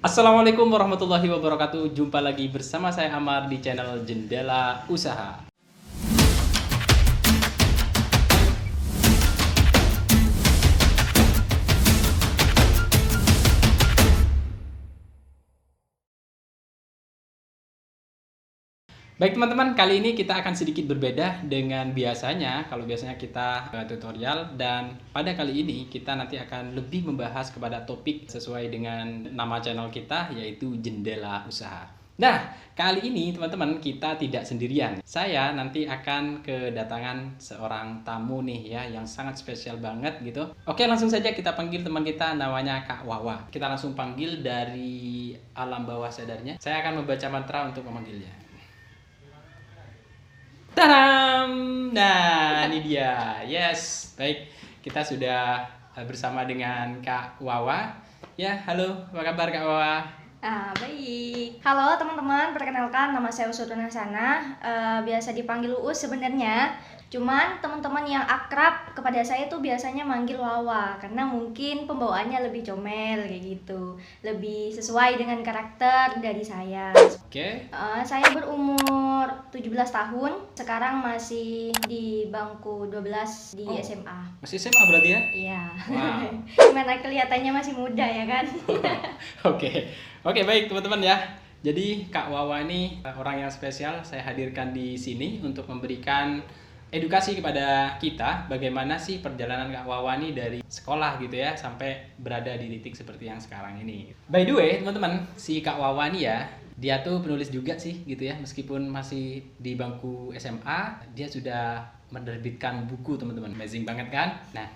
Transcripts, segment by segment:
Assalamualaikum warahmatullahi wabarakatuh. Jumpa lagi bersama saya Amar di channel Jendela Usaha. Baik teman-teman, kali ini kita akan sedikit berbeda dengan biasanya. Kalau biasanya kita tutorial, dan pada kali ini kita nanti akan lebih membahas kepada topik sesuai dengan nama channel kita, yaitu Jendela Usaha. Nah, kali ini teman-teman kita tidak sendirian. Saya nanti akan kedatangan seorang tamu nih ya, yang sangat spesial banget gitu. Oke, langsung saja kita panggil teman kita, namanya Kak Wawa. Kita langsung panggil dari alam bawah sadarnya. Saya akan membaca mantra untuk memanggilnya. Tadam! Nah, ini dia. Yes, baik. Kita sudah bersama dengan Kak Wawa. Ya, halo. Apa kabar Kak Wawa? Baik. Halo teman-teman, perkenalkan nama saya Usutun Hasanah. Biasa dipanggil Uus sebenarnya. Cuman teman-teman yang akrab kepada saya tuh biasanya manggil Wawa karena mungkin pembawaannya lebih comel kayak gitu. Lebih sesuai dengan karakter dari saya. Oke. Saya berumur 17 tahun. Sekarang masih di bangku 12 di SMA. Masih SMA berarti ya? Iya. Wow. Gimana kelihatannya masih muda ya kan? Oke, baik teman-teman ya. Jadi Kak Wawa ini orang yang spesial. Saya hadirkan di sini untuk memberikan edukasi kepada kita bagaimana sih perjalanan Kak Wawa ini dari sekolah gitu ya sampai berada di titik seperti yang sekarang ini. By the way, teman-teman, si Kak Wawa ini ya, dia tuh penulis juga sih gitu ya. Meskipun masih di bangku SMA, dia sudah menerbitkan buku, teman-teman. Amazing banget kan? Nah,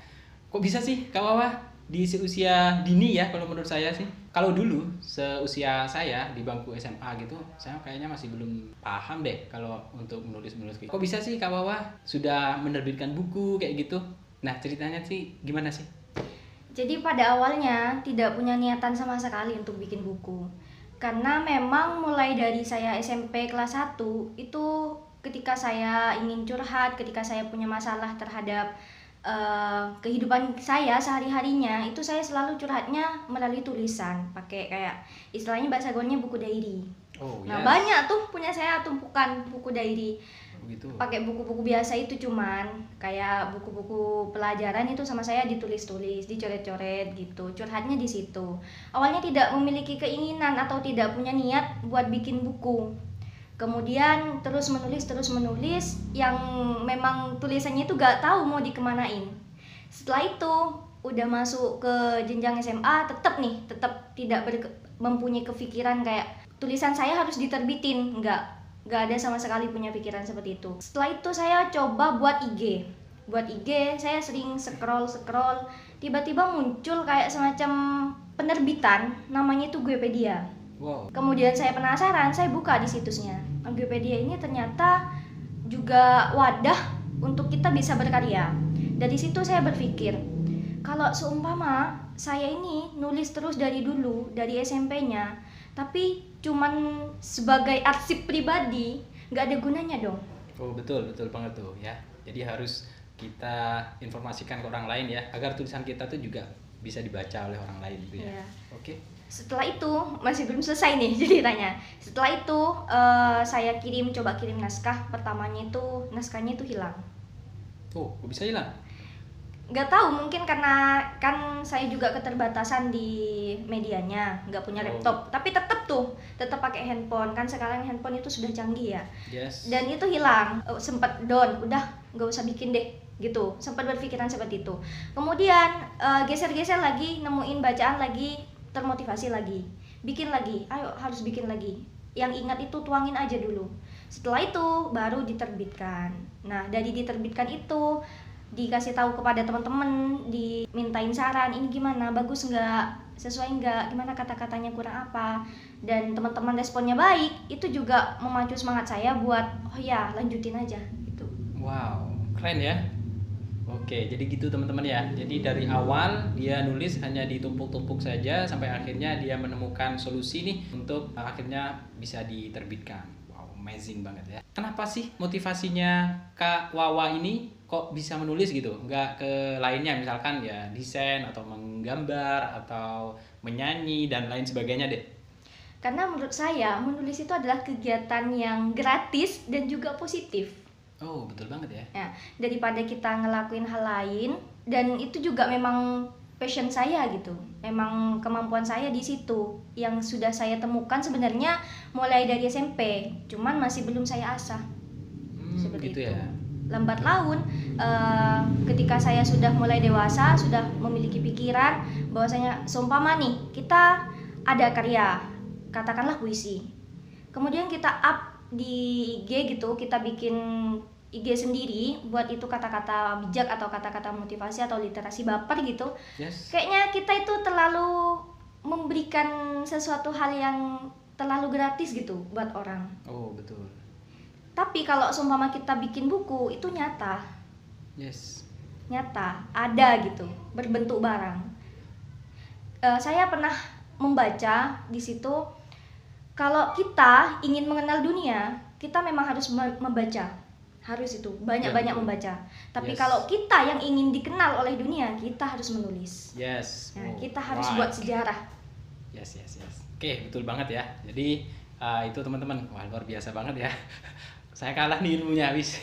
kok bisa sih Kak Wawa di seusia dini ya, kalau menurut saya sih. Kalau dulu seusia saya di bangku SMA gitu, saya kayaknya masih belum paham deh kalau untuk menulis gitu. Kok bisa sih Kak Wawa sudah menerbitkan buku kayak gitu? Nah, ceritanya sih gimana sih? Jadi pada awalnya tidak punya niatan sama sekali untuk bikin buku. Karena memang mulai dari saya SMP kelas 1 itu ketika saya ingin curhat, ketika saya punya masalah terhadap kehidupan saya sehari-harinya, itu saya selalu curhatnya melalui tulisan, pakai kayak istilahnya bahasa gaulnya buku diary. Oh, Nah, yes. banyak tuh punya saya tumpukan buku diary. Begitu. Pakai buku-buku biasa itu, cuman kayak buku-buku pelajaran itu sama saya ditulis-tulis, dicoret-coret gitu. Curhatnya di situ. Awalnya tidak memiliki keinginan atau tidak punya niat buat bikin buku. Kemudian terus menulis yang memang tulisannya itu gak tahu mau dikemanain. Setelah itu udah masuk ke jenjang SMA, tetap tidak mempunyai kepikiran kayak tulisan saya harus diterbitin, nggak ada sama sekali punya pikiran seperti itu. Setelah itu saya coba buat IG. Saya sering scroll, tiba-tiba muncul kayak semacam penerbitan, namanya itu Guepedia. Wow. Kemudian saya penasaran, saya buka di situsnya. Guepedia ini ternyata juga wadah untuk kita bisa berkarya. Dari situ saya berpikir, kalau seumpama saya ini nulis terus dari dulu, dari SMP-nya, tapi cuman sebagai arsip pribadi, nggak ada gunanya dong. Oh, betul banget tuh ya. Jadi harus kita informasikan ke orang lain ya, agar tulisan kita tuh juga bisa dibaca oleh orang lain gitu ya. Iya. Oke. Setelah itu masih belum selesai nih ceritanya. Setelah itu saya coba kirim naskah. Pertamanya itu naskahnya itu hilang. Oh, kok bisa hilang? Nggak tahu, mungkin karena kan saya juga keterbatasan di medianya, nggak punya laptop. Tapi tetap pakai handphone, kan sekarang handphone itu sudah canggih ya. Yes. Dan itu hilang. Sempat down, udah nggak usah bikin deh gitu. Sempat berpikiran seperti itu. Kemudian geser-geser lagi, nemuin bacaan lagi, termotivasi lagi, bikin lagi, ayo harus bikin lagi. Yang ingat itu tuangin aja dulu. Setelah itu baru diterbitkan. Nah, dari diterbitkan itu dikasih tahu kepada teman-teman, dimintain saran, ini gimana, bagus nggak, sesuai nggak, gimana kata-katanya, kurang apa. Dan teman-teman responnya baik, itu juga memacu semangat saya buat oh ya lanjutin aja gitu. Wow, keren ya. Oke, jadi gitu teman-teman ya. Jadi dari awal dia nulis hanya ditumpuk-tumpuk saja sampai akhirnya dia menemukan solusi nih untuk akhirnya bisa diterbitkan. Wow, amazing banget ya. Kenapa sih motivasinya Kak Wawa ini kok bisa menulis gitu? Nggak ke lainnya, misalkan ya desain atau menggambar atau menyanyi dan lain sebagainya deh. Karena menurut saya menulis itu adalah kegiatan yang gratis dan juga positif. Oh, betul banget ya. Ya, daripada kita ngelakuin hal lain, dan itu juga memang passion saya gitu. Memang kemampuan saya di situ yang sudah saya temukan sebenarnya mulai dari SMP, cuman masih belum saya asah. Seperti Gitu itu. ya. Lambat laun, ketika saya sudah mulai dewasa, sudah memiliki pikiran bahwasanya seumpama nih kita ada karya, katakanlah puisi, kemudian kita up di IG gitu, kita bikin IG sendiri buat itu kata-kata bijak atau kata-kata motivasi atau literasi baper gitu. Yes. Kayaknya kita itu terlalu memberikan sesuatu hal yang terlalu gratis gitu buat orang. Oh, betul. Tapi kalau seumpama kita bikin buku, itu nyata, Yes. ada gitu, berbentuk barang. Saya pernah membaca di situ, kalau kita ingin mengenal dunia, kita memang harus membaca, harus itu banyak-banyak betul. membaca. Tapi Yes. kalau kita yang ingin dikenal oleh dunia, kita harus menulis. Yes. Nah, Oh, kita harus right. buat sejarah. Yes. Oke, betul banget ya. Jadi itu teman-teman, wah luar biasa banget ya. Saya kalah nih ilmunya habis.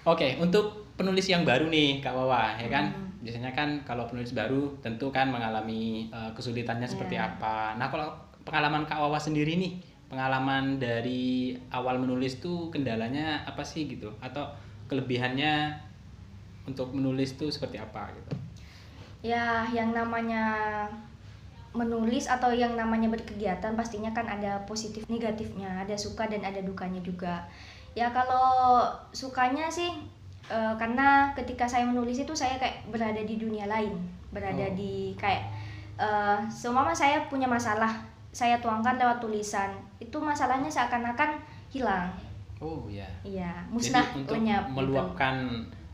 Oke, untuk penulis yang baru nih Kak Wawa, ya kan? Biasanya kan kalau penulis baru tentu kan mengalami kesulitannya seperti Ya. apa. Nah, kalau pengalaman Kak Wawa sendiri nih, pengalaman dari awal menulis tuh kendalanya apa sih gitu? Atau kelebihannya untuk menulis tuh seperti apa gitu? Ya, yang namanya menulis atau yang namanya berkegiatan pastinya kan ada positif negatifnya, ada suka dan ada dukanya juga. Ya kalau sukanya sih karena ketika saya menulis itu saya kayak berada di dunia lain, berada di kayak seumpama saya punya masalah, saya tuangkan lewat tulisan, itu masalahnya seakan-akan hilang. Oh ya. Iya, musnah, Jadi untuk lenyap gitu. meluapkan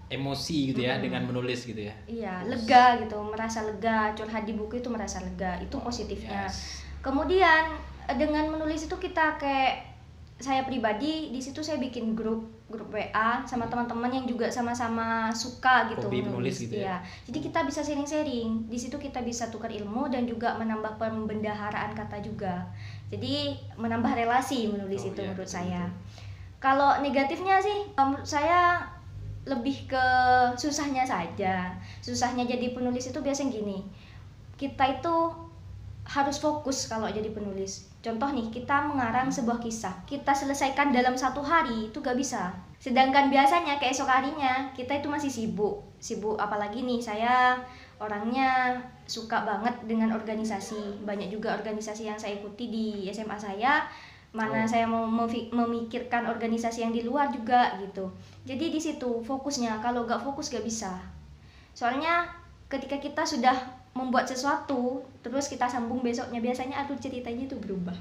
emosi gitu ya dengan menulis gitu ya. Iya, lega gitu, merasa lega, curhat di buku itu merasa lega, itu positifnya. Yes. Kemudian dengan menulis itu kita kayak saya pribadi di situ saya bikin grup WA sama teman-teman yang juga sama-sama suka gitu Hobi menulis gitu ya. Iya. Jadi kita bisa sharing-sharing. Di situ kita bisa tukar ilmu dan juga menambah pembendaharaan kata juga. Jadi menambah relasi menulis itu iya, menurut betul, saya. Kalau negatifnya sih menurut saya lebih ke susahnya saja. Susahnya jadi penulis itu biasanya gini, kita itu harus fokus kalau jadi penulis. Contoh nih, kita mengarang sebuah kisah, kita selesaikan dalam 1 hari itu gak bisa. Sedangkan biasanya keesok harinya kita itu masih sibuk apalagi nih saya orangnya suka banget dengan organisasi. Banyak juga organisasi yang saya ikuti di SMA saya, mana saya mau memikirkan organisasi yang di luar juga gitu. Jadi di situ fokusnya, kalau gak fokus gak bisa. Soalnya ketika kita sudah membuat sesuatu terus kita sambung besoknya, biasanya alur ceritanya itu berubah.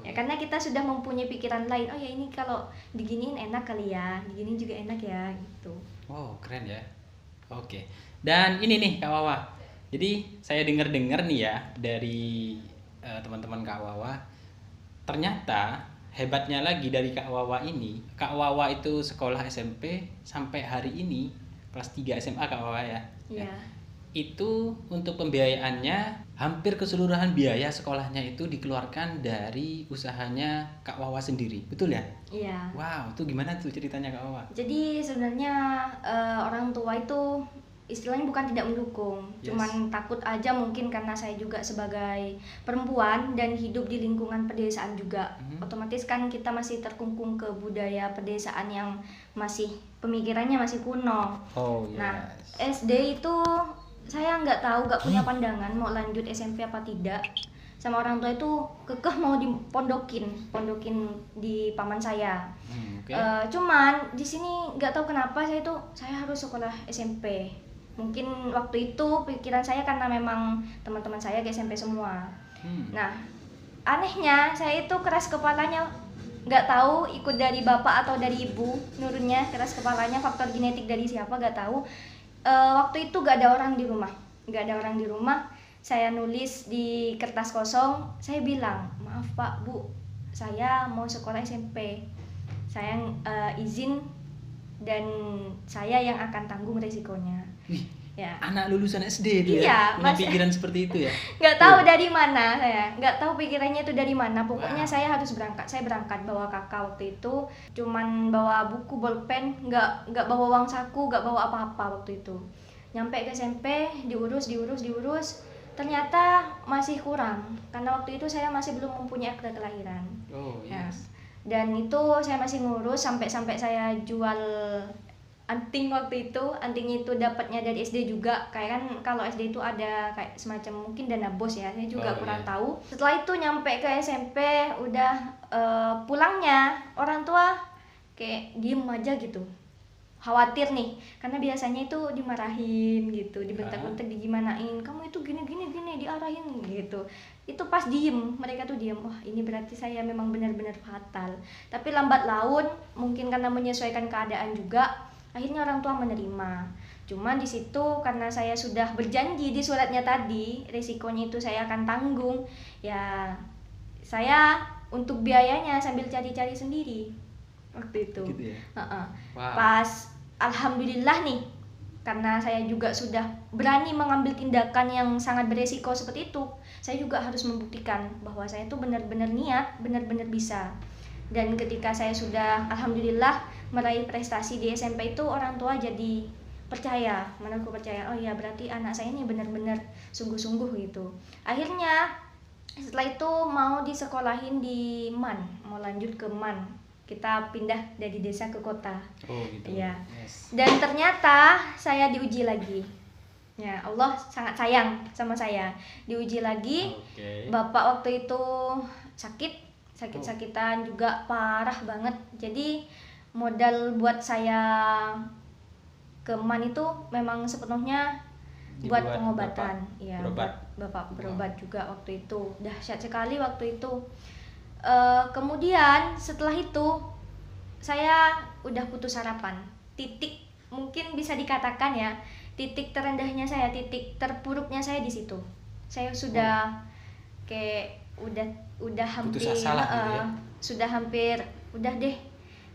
Ya karena kita sudah mempunyai pikiran lain, oh ya ini kalau diginiin enak kali ya, diginiin juga enak ya gitu. Oh keren ya. Oke. Dan ini nih Kak Wawa, jadi saya dengar-dengar nih ya dari teman-teman Kak Wawa, ternyata hebatnya lagi dari Kak Wawa ini, Kak Wawa itu sekolah SMP sampai hari ini kelas 3 SMA Kak Wawa ya. Iya. Itu untuk pembiayaannya hampir keseluruhan biaya sekolahnya itu dikeluarkan dari usahanya Kak Wawa sendiri. Betul ya? Iya. Wow, itu gimana tuh ceritanya Kak Wawa? Jadi sebenarnya orang tua itu istilahnya bukan tidak mendukung, cuman takut aja mungkin karena saya juga sebagai perempuan dan hidup di lingkungan pedesaan juga. Otomatis kan kita masih terkungkung ke budaya pedesaan yang masih pemikirannya masih kuno. Oh yes. Nah, SD itu saya nggak tahu, nggak punya pandangan mau lanjut SMP apa tidak. Sama orang tua itu kekeh mau dipondokin di paman saya. Okay. Cuman di sini nggak tahu kenapa saya harus sekolah SMP. Mungkin waktu itu pikiran saya karena memang teman-teman saya ke SMP semua. Nah, anehnya saya itu keras kepalanya, nggak tahu ikut dari bapak atau dari ibu, nurunnya keras kepalanya, faktor genetik dari siapa nggak tahu. Waktu itu nggak ada orang di rumah, saya nulis di kertas kosong, saya bilang, maaf pak bu, saya mau sekolah SMP, saya izin dan saya yang akan tanggung resikonya. Ya. Anak lulusan SD itu Iya, ya, punya Mas. pikiran seperti itu ya. Nggak tahu dari mana saya, nggak tahu pikirannya itu dari mana. Pokoknya Wow. saya harus berangkat. Saya berangkat bawa kakak waktu itu, cuman bawa buku, bolpen, nggak bawa uang saku, nggak bawa apa-apa waktu itu. Nyampe ke SMP, diurus. Ternyata masih kurang, karena waktu itu saya masih belum mempunyai akta kelahiran. Oh Ya. yes. Dan itu saya masih ngurus sampai saya jual anting waktu itu. Antingnya itu dapatnya dari SD juga, kayak kan kalau SD itu ada kayak semacam mungkin dana bos ya, saya juga Oh, kurang iya. tahu. Setelah itu nyampe ke SMP udah pulangnya orang tua kayak diem aja gitu, khawatir nih, karena biasanya itu dimarahin gitu, dibentak-bentak, digimanain, kamu itu gini diarahin gitu. Itu pas diem, mereka tuh diem, wah ini berarti saya memang benar-benar fatal. Tapi lambat laun mungkin karena menyesuaikan keadaan juga, akhirnya orang tua menerima. Cuma di situ karena saya sudah berjanji di suratnya tadi, resikonya itu saya akan tanggung, ya saya untuk biayanya sambil cari-cari sendiri waktu itu. Gitu ya. Heeh. Wow. Pas alhamdulillah nih, karena saya juga sudah berani mengambil tindakan yang sangat beresiko seperti itu, saya juga harus membuktikan bahwa saya itu benar-benar niat, benar-benar bisa. Dan ketika saya sudah alhamdulillah meraih prestasi di SMP itu, orang tua jadi percaya, menurutku percaya, oh iya berarti anak saya ini benar-benar sungguh-sungguh gitu. Akhirnya setelah itu mau disekolahin di MAN, mau lanjut ke MAN, kita pindah dari desa ke kota. Oh gitu. Iya. Yes. Dan ternyata saya diuji lagi. Ya, Allah sangat sayang sama saya. Diuji lagi. Oke. Bapak waktu itu sakit-sakitan juga parah banget. Jadi modal buat saya ke MAN itu memang sepenuhnya buat Dibuat pengobatan. Bapak Iya, berobat. Bapak Wow. berobat juga waktu itu. Dahsyat sekali waktu itu. Kemudian setelah itu saya udah putus harapan. Titik mungkin bisa dikatakan ya, titik terendahnya saya, titik terpuruknya saya di situ. Saya sudah kayak udah hampir Putus asa lah gitu ya. sudah hampir udah deh,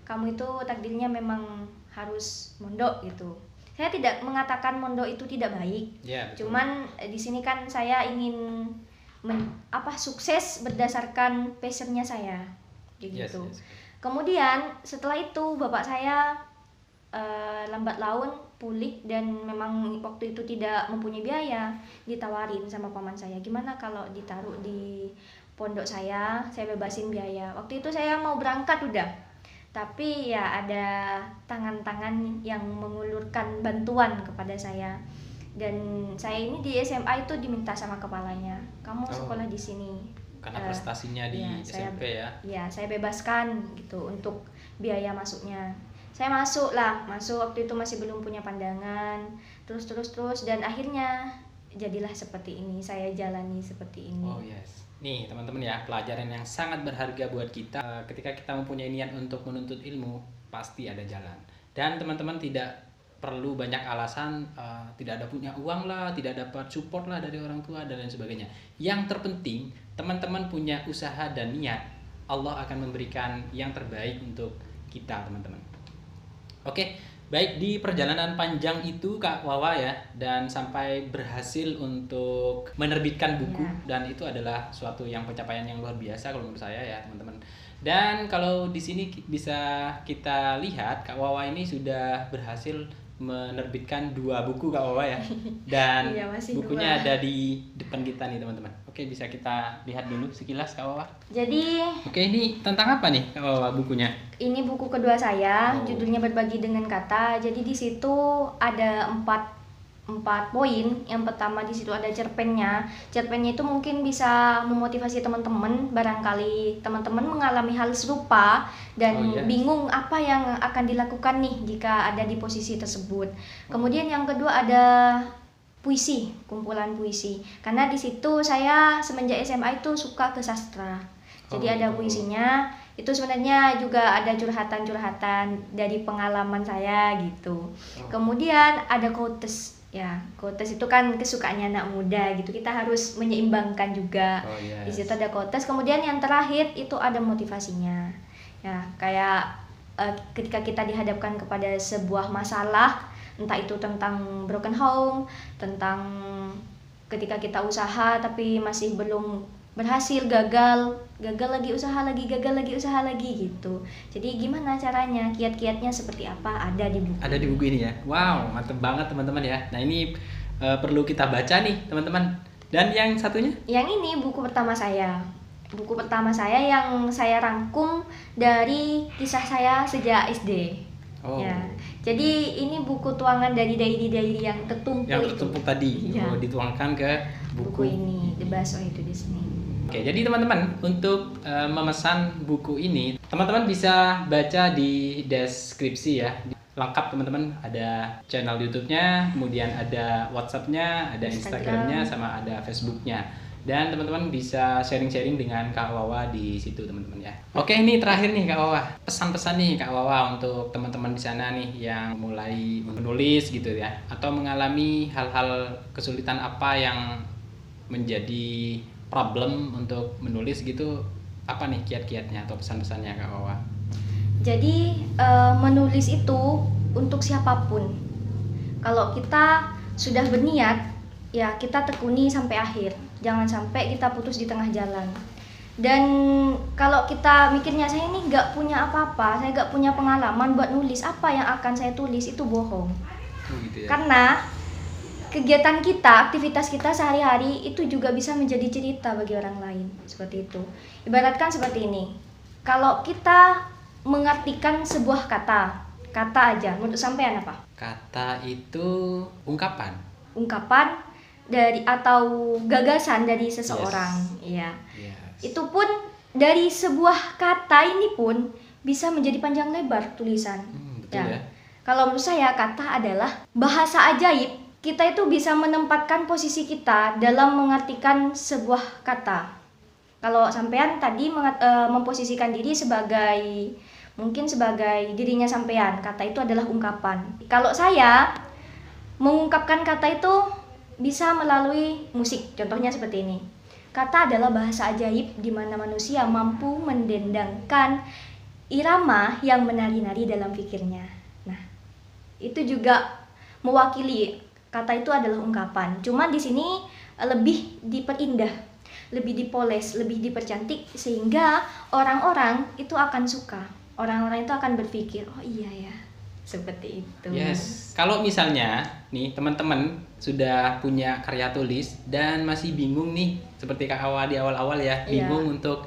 kamu itu takdirnya memang harus mondok gitu. Saya tidak mengatakan mondok itu tidak baik. Ya, betul. Cuman di sini kan saya ingin sukses berdasarkan passionnya saya kayak Yes, gitu. yes. Kemudian setelah itu bapak saya lambat laun pulih dan memang waktu itu tidak mempunyai biaya. Ditawarin sama paman saya, gimana kalau ditaruh di pondok saya bebasin biaya. Waktu itu saya mau berangkat udah, tapi ya ada tangan-tangan yang mengulurkan bantuan kepada saya. Dan saya ini di SMA itu diminta sama kepalanya, kamu sekolah di sini. Karena prestasinya di SMP ya. Ya, saya bebaskan gitu untuk biaya masuknya. Saya masuk waktu itu masih belum punya pandangan, terus dan akhirnya jadilah seperti ini, saya jalani seperti ini. Oh yes. Nih teman-teman ya, pelajaran yang sangat berharga buat kita. Ketika kita mempunyai niat untuk menuntut ilmu, pasti ada jalan. Dan teman-teman tidak perlu banyak alasan, tidak ada punya uang lah, tidak dapat support lah dari orang tua dan lain sebagainya. Yang terpenting teman-teman punya usaha dan niat, Allah akan memberikan yang terbaik untuk kita teman-teman. Oke, baik, di perjalanan panjang itu Kak Wawa ya, dan sampai berhasil untuk menerbitkan buku, dan itu adalah suatu yang pencapaian yang luar biasa kalau menurut saya ya teman-teman. Dan kalau di sini bisa kita lihat Kak Wawa ini sudah berhasil menerbitkan 2 buku Kak Wawa ya, dan iya, bukunya 2. ada di depan kita nih teman-teman. Oke, bisa kita lihat dulu sekilas Kak Wawa. Jadi Oke, ini tentang apa nih Kak Wawa bukunya? ini buku kedua saya, Oh. judulnya Berbagi dengan Kata. Jadi di situ ada 4 poin. Yang pertama di situ ada cerpennya. Cerpennya itu mungkin bisa memotivasi teman-teman, barangkali teman-teman mengalami hal serupa dan bingung apa yang akan dilakukan nih jika ada di posisi tersebut. Kemudian yang kedua ada puisi, kumpulan puisi. Karena di situ saya semenjak SMA itu suka ke sastra. Jadi ada puisinya. Itu sebenarnya juga ada curhatan-curhatan dari pengalaman saya gitu. Kemudian ada quotes. Ya, quotes itu kan kesukaannya anak muda gitu. Kita harus menyeimbangkan juga. Di situ ada quotes. Kemudian yang terakhir itu ada motivasinya. Ya, kayak ketika kita dihadapkan kepada sebuah masalah, Entah itu tentang broken home, tentang ketika kita usaha tapi masih belum berhasil, gagal lagi usaha lagi, gagal lagi usaha lagi gitu. Jadi gimana caranya, kiat-kiatnya seperti apa, ada di buku. Ada di buku ini ya. Wow, mantep banget teman-teman ya. Nah ini perlu kita baca nih teman-teman. Dan yang satunya? Yang ini buku pertama saya. Buku pertama saya yang saya rangkum dari kisah saya sejak SD. Oh. Ya. Jadi ini buku tuangan dari diary-diary yang tertumpuk Yang itu. tertumpuk tadi. Iya. Oh, dituangkan ke Buku ini, The Baso itu di sini. Oke, jadi teman-teman untuk memesan buku ini, teman-teman bisa baca di deskripsi ya. Lengkap teman-teman, ada channel YouTube-nya, kemudian ada WhatsApp-nya, ada Instagram-nya, sama ada Facebook-nya. Dan teman-teman bisa sharing-sharing dengan Kak Wawa di situ teman-teman ya. Oke, ini terakhir nih Kak Wawa. Pesan-pesan nih Kak Wawa untuk teman-teman di sana nih yang mulai menulis gitu ya, atau mengalami hal-hal kesulitan apa yang menjadi problem untuk menulis gitu, apa nih kiat-kiatnya atau pesan-pesannya Kak Wawa? Jadi menulis itu untuk siapapun. Kalau kita sudah berniat, ya kita tekuni sampai akhir. Jangan sampai kita putus di tengah jalan. Dan kalau kita mikirnya saya ini nggak punya apa-apa, saya nggak punya pengalaman buat nulis, apa yang akan saya tulis, itu bohong. Gitu ya. Karena kegiatan kita, aktivitas kita sehari-hari itu juga bisa menjadi cerita bagi orang lain. Seperti itu. Ibaratkan seperti ini. Kalau kita mengartikan sebuah kata aja, menurut sampean apa? Kata itu ungkapan. Ungkapan dari atau gagasan dari seseorang. Iya. Yes. Itu pun dari sebuah kata ini pun bisa menjadi panjang lebar tulisan. Betul ya. Kalau menurut saya kata adalah bahasa ajaib. Kita itu bisa menempatkan posisi kita dalam mengartikan sebuah kata. Kalau sampean tadi memposisikan diri sebagai mungkin sebagai dirinya sampean, kata itu adalah ungkapan. Kalau saya mengungkapkan kata itu bisa melalui musik, contohnya seperti ini. Kata adalah bahasa ajaib di mana manusia mampu mendendangkan irama yang menari-nari dalam pikirnya. Nah, itu juga mewakili kata itu adalah ungkapan. Cuman di sini lebih diperindah, lebih dipoles, lebih dipercantik sehingga orang-orang itu akan suka. Orang-orang itu akan berpikir, oh iya ya, seperti itu. Yes. Kalau misalnya nih teman-teman sudah punya karya tulis dan masih bingung nih, seperti Kak Awa di awal-awal ya, bingung untuk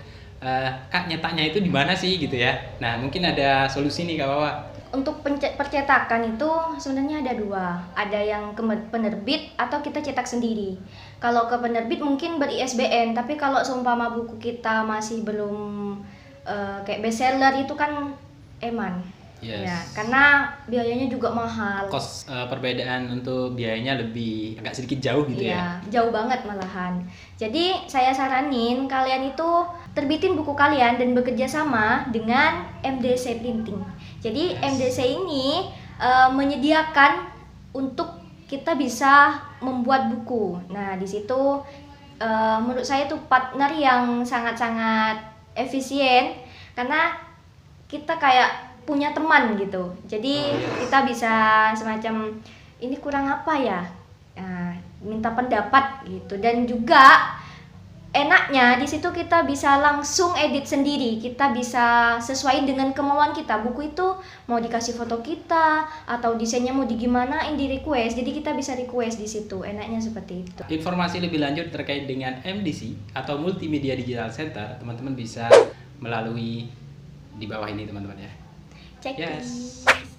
Kak nyetaknya itu di mana sih gitu ya. Nah mungkin ada solusi nih Kak Awa. Untuk percetakan itu sebenarnya ada dua, ada yang ke penerbit atau kita cetak sendiri. Kalau ke penerbit mungkin ber-ISBN, tapi kalau seumpama buku kita masih belum kayak bestseller itu kan eman. Yes. Ya, karena biayanya juga mahal. Perbedaan untuk biayanya lebih agak sedikit jauh gitu ya. Jauh banget malahan. Jadi saya saranin kalian itu terbitin buku kalian dan bekerja sama dengan MDC Printing. Jadi MDC ini menyediakan untuk kita bisa membuat buku. Nah, di situ menurut saya itu partner yang sangat-sangat efisien karena kita kayak punya teman gitu. Jadi kita bisa semacam ini kurang apa ya? Minta pendapat gitu. Dan juga enaknya di situ kita bisa langsung edit sendiri. Kita bisa sesuaiin dengan kemauan kita. Buku itu mau dikasih foto kita atau desainnya mau digimanain, di request. Jadi kita bisa request di situ. Enaknya seperti itu. Informasi lebih lanjut terkait dengan MDC atau Multimedia Digital Center, teman-teman bisa melalui di bawah ini teman-teman ya. Cek. Yes.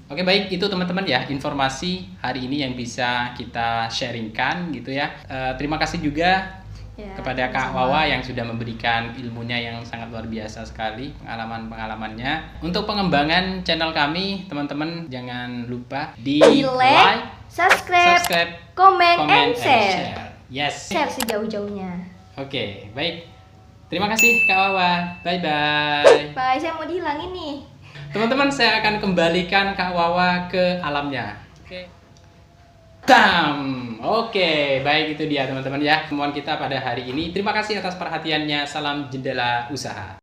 Oke, baik, itu teman-teman ya informasi hari ini yang bisa kita sharingkan gitu ya. Terima kasih juga kepada Kak Wawa yang sudah memberikan ilmunya yang sangat luar biasa sekali, pengalaman-pengalamannya. Untuk pengembangan channel kami, teman-teman jangan lupa di like, subscribe, komen, and share. Yes. Share sejauh-jauhnya. Oke, baik. Terima kasih Kak Wawa. Bye-bye. Bye, saya mau dihilangin nih. Teman-teman, saya akan kembalikan Kak Wawa ke alamnya. Oke. Oke, baik itu dia teman-teman ya. Temuan kita pada hari ini. Terima kasih atas perhatiannya. Salam jendela usaha.